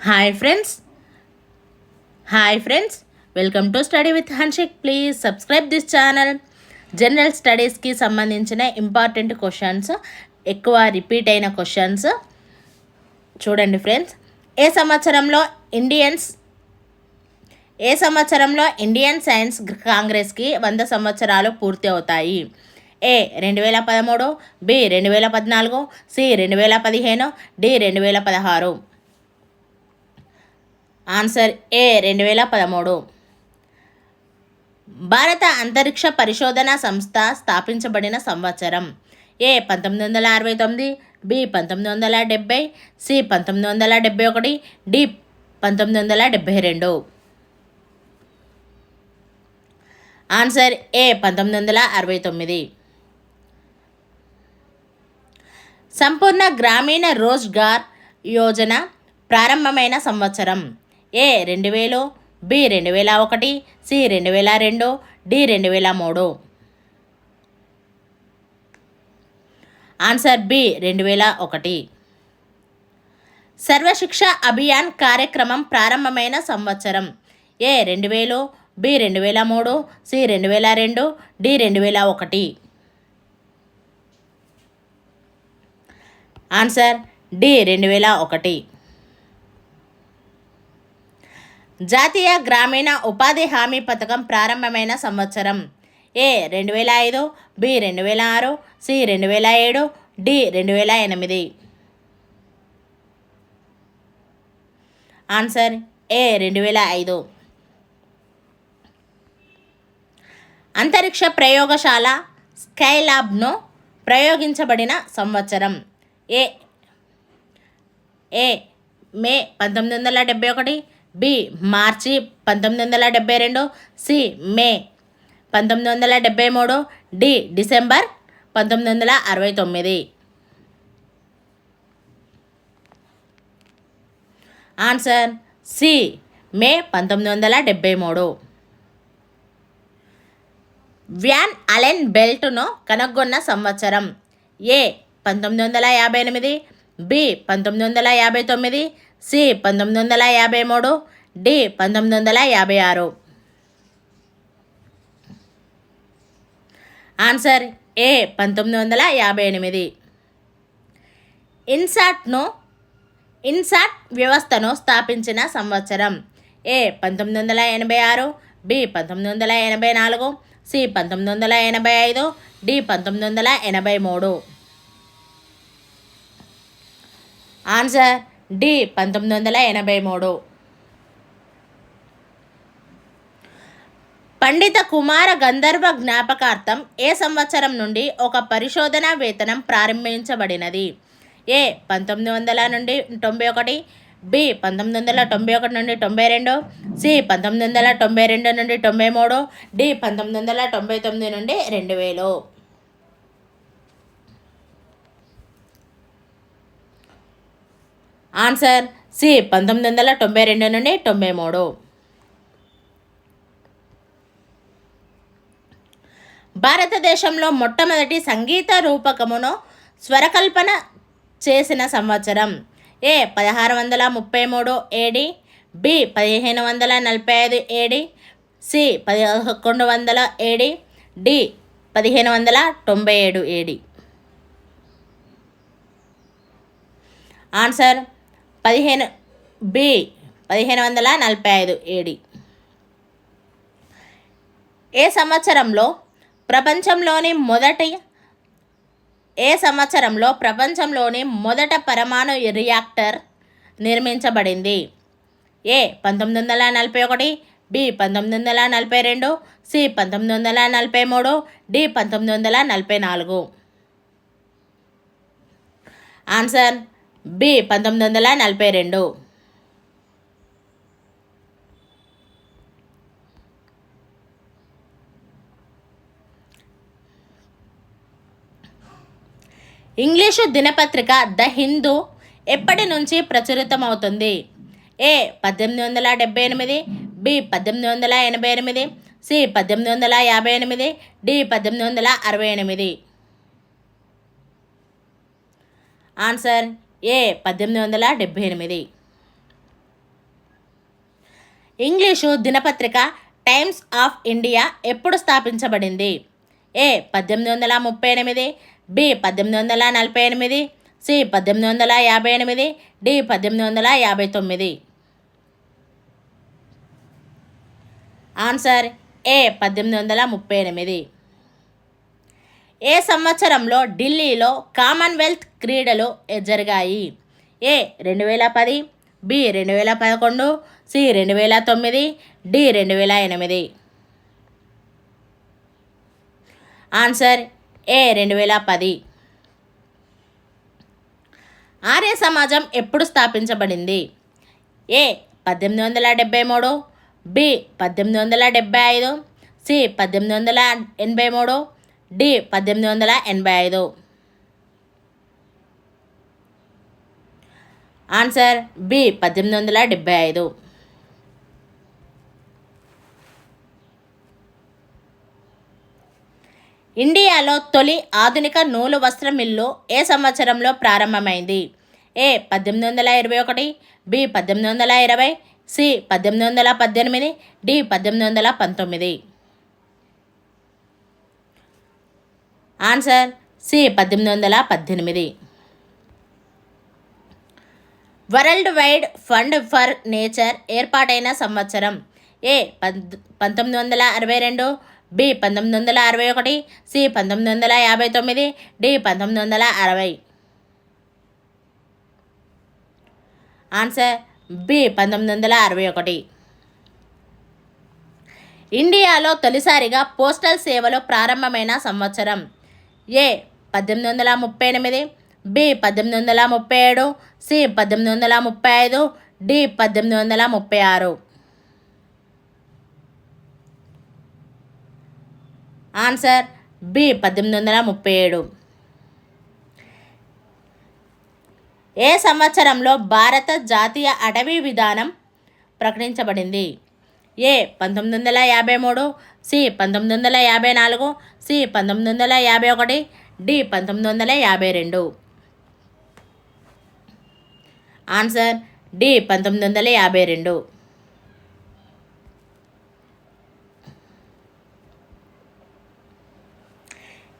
Hi friends hi friends welcome to study with Hanshik. Please subscribe this channel. General స్టడీస్కి సంబంధించిన important questions, ఎక్కువ repeat అయిన questions చూడండి friends. ఏ సంవత్సరంలో ఇండియన్ సైన్స్ కాంగ్రెస్కి 100 సంవత్సరాలు పూర్తి అవుతాయి? A 2013, B 2014, C 2015, D 2016. Answer A 2013. భారత అంతరిక్ష పరిశోధన సంస్థ స్థాపించబడిన సంవత్సరం? A 1969, B 1970, C 1971, D 1972. Answer A 1969. Sampoorna Grameen Rozgar Yojana ప్రారంభమైన సంవత్సరం? A 2000, B 2001, C 2002, D 2003. Answer B 2001. Sarva Shiksha Abhiyan కార్యక్రమం ప్రారంభమైన సంవత్సరం? A 2000, B 2003, C 2002, D 2001. Answer D 2001. జాతీయ గ్రామీణ ఉపాధి హామీ పథకం ప్రారంభమైన సంవత్సరం? A 2005, B 2006, C 2007, D 2008. Answer A 2005. అంతరిక్ష ప్రయోగశాల స్కైలాబ్ను ప్రయోగించబడిన సంవత్సరం? ఏ మే 1971, బి మార్చి 1972, C May 1973, D December 1969. Answer C May 1973. Van Allen బెల్ట్ను కనుగొన్న సంవత్సరం? A 1958, B 1959, C 1953, D 1956. Answer A 1958. INSAT వ్యవస్థను స్థాపించిన సంవత్సరం? A 1986, B 1984, C 1985, D 1983. Answer D 1983. Pandita కుమార గంధర్వ జ్ఞాపకార్థం ఏ సంవత్సరం నుండి ఒక పరిశోధనా వేతనం ప్రారంభించబడినది? ఏ 1900 నుండి 91, బి 1991 నుండి 92, సి 1992 నుండి 93, డి 1999 నుండి 2000. ఆన్సర్ సి 1992 నుండి 93. భారతదేశంలో మొట్టమొదటి సంగీత రూపకమును స్వరకల్పన చేసిన సంవత్సరం? A 1633 AD, B 1545 AD, C 1100 AD, D 1597 AD. Answer B 1545 AD. ఏ సంవత్సరంలో ప్రపంచంలోని మొదట పరమాణు రియాక్టర్ నిర్మించబడింది? A 1941, B 1942, C 1943, D 1944. Answer B 1942. English దినపత్రిక ద హిందూ ఎప్పటి నుంచి ప్రచురితమవుతుంది? A 1878, B 1888, C 1858, D 1868. Answer A 1878. English దినపత్రిక టైమ్స్ ఆఫ్ ఇండియా ఎప్పుడు స్థాపించబడింది? A 1838, B 1848, C 1858, D 1859. Answer A 1838. ఏ సంవత్సరంలో ఢిల్లీలో కామన్వెల్త్ క్రీడలు జరిగాయి? A 2010, B 2011, C 2009, D 2008. Answer A 2010. Arya సమాజం ఎప్పుడు స్థాపించబడింది? A 1873, B 1875, C 1883, D 1885. Answer B 1875. ఇండియాలో తొలి ఆధునిక నూలు వస్త్ర మిల్లు ఏ సంవత్సరంలో ప్రారంభమైంది? A 1821, B 1820, C 1818, D 1819. Answer C 1818. World Wide Fund for Nature ఏర్పాటైన సంవత్సరం? A 1962, B 1961, C 1959, D 1960. Answer B 1961. ఇండియాలో తొలిసారిగా పోస్టల్ సేవలు ప్రారంభమైన సంవత్సరం? A 1838, B 1837, C 1835, D 1836. Answer B 1837. ఏ సంవత్సరంలో భారత జాతీయ అటవీ విధానం ప్రకటించబడింది? A 1953, C 1954, C 1951, D 1952. Answer D 1952.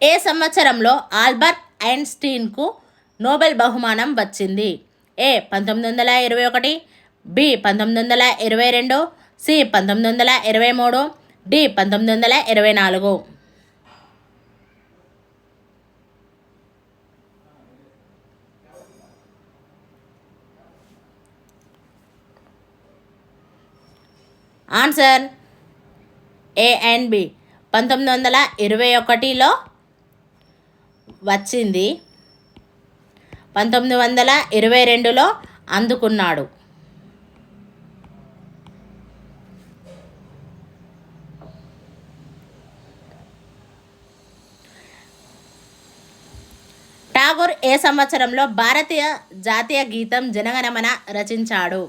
ఏ సంవత్సరంలో ఆల్బర్ట్ ఐన్స్టీన్కు నోబెల్ బహుమానం వచ్చింది? A 1921, B 1922, C 1923, D 1924. Answer A and B 1921లో వచ్చింది, 1922లో అందుకున్నాడు. ఠాగూర్ ఏ సంవత్సరంలో భారతీయ జాతీయ గీతం జనగణమన రచించాడు?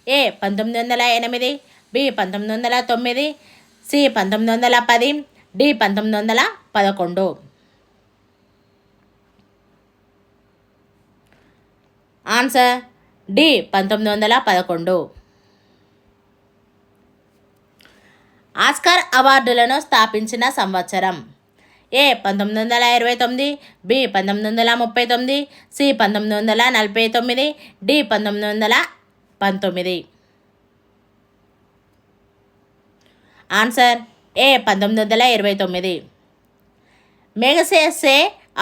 A 1908, B 1909, C 1910, D 1911. Answer D 1911. Oscar అవార్డులను స్థాపించిన సంవత్సరం? A 1929, B 1939, C 1949, D 1919. Answer A 1929. Magsaysay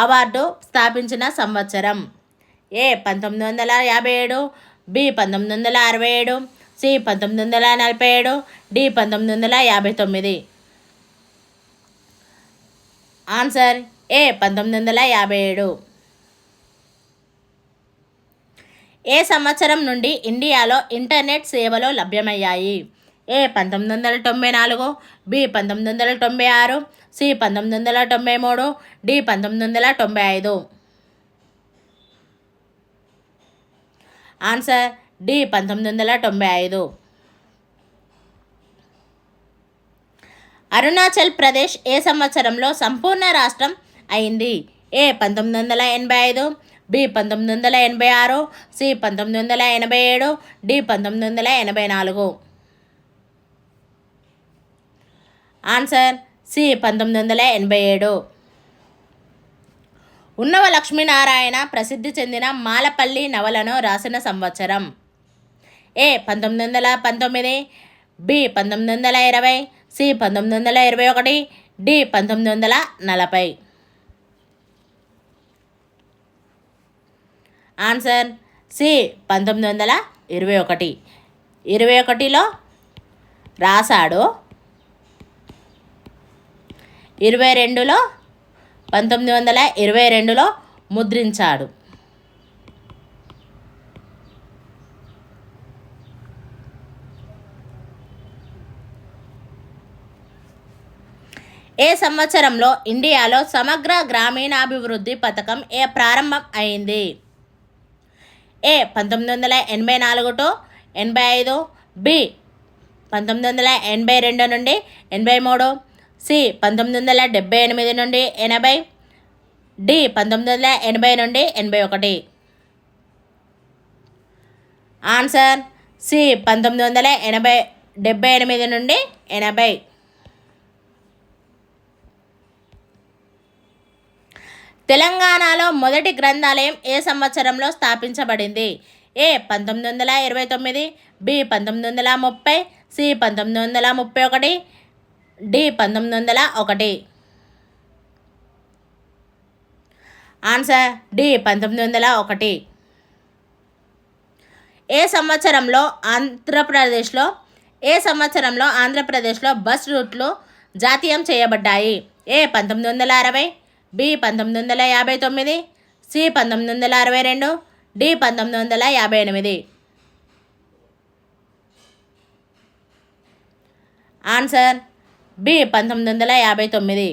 award స్థాపించిన సంవత్సరం? A 1957, B 1967, C 1947, D 1959. Answer A 1957. ఏ సంవత్సరం నుండి ఇండియాలో ఇంటర్నెట్ సేవలు లభ్యమయ్యాయి? A 1994, B 1996, C 1993, D 1995. Answer D 1995. Arunachal Pradesh ఏ సంవత్సరంలో సంపూర్ణ రాష్ట్రం అయింది? ఏ 1985, B 1986, C 1987, D 1984. Answer C 1987. Unnava Lakshminarayana ప్రసిద్ధి చెందిన మాలపల్లి నవలను రాసిన సంవత్సరం. A 1919, B 1920, C 1921, D 1940. Answer C 1921. 21లో రాశాడు, 22లో 1922లో ముద్రించాడు. ఏ సంవత్సరంలో ఇండియాలో సమగ్ర గ్రామీణాభివృద్ధి పథకం ప్రారంభం అయింది? ఏ 1984 to 85, బి 1982 నుండి 83, సి 1978 నుండి 80, డి 1980 నుండి 81. ఆన్సర్ సి 1978 నుండి 80. తెలంగాణలో మొదటి గ్రంథాలయం ఏ సంవత్సరంలో స్థాపించబడింది? A 1929, B 1930, C 1931, D 1901. Answer D 1901. ఏ సంవత్సరంలో ఆంధ్రప్రదేశ్లో బస్ రూట్లు జాతీయం చేయబడ్డాయి? A 1960, B 1959, C 1962, D 1958. Answer B 1959.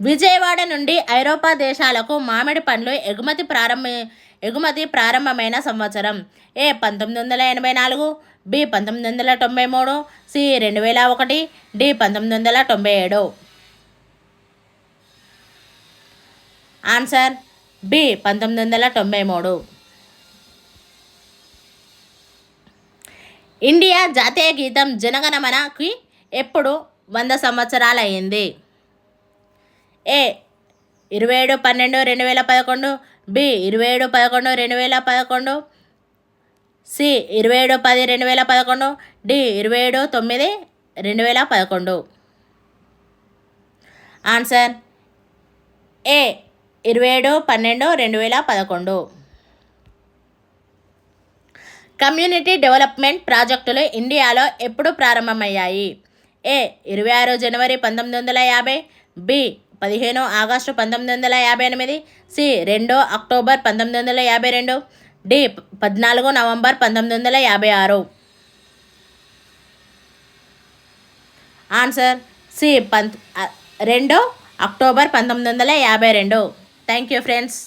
Vijayawada నుండి ఐరోపా దేశాలకు మామిడి పండ్లు ఎగుమతి ప్రారంభమైన సంవత్సరం. A 1984, B 1993, C 2001, D 1997. Answer B 1993. India జాతీయ గీతం జనగణమనకి ఎప్పుడు 100 సంవత్సరాలయ్యింది? A 27/12/2011, B 27/11/2011, C 27/10/2011, D 27/9/2011. Answer A 27/12/2011. Community development ప్రాజెక్టులు ఇండియాలో ఎప్పుడు ప్రారంభమయ్యాయి? ఏ 26 జనవరి 1950, B 15 August 1958, C 2 October 1952, D 14 November 1956. Answer C 2 October 1952. Thank you friends.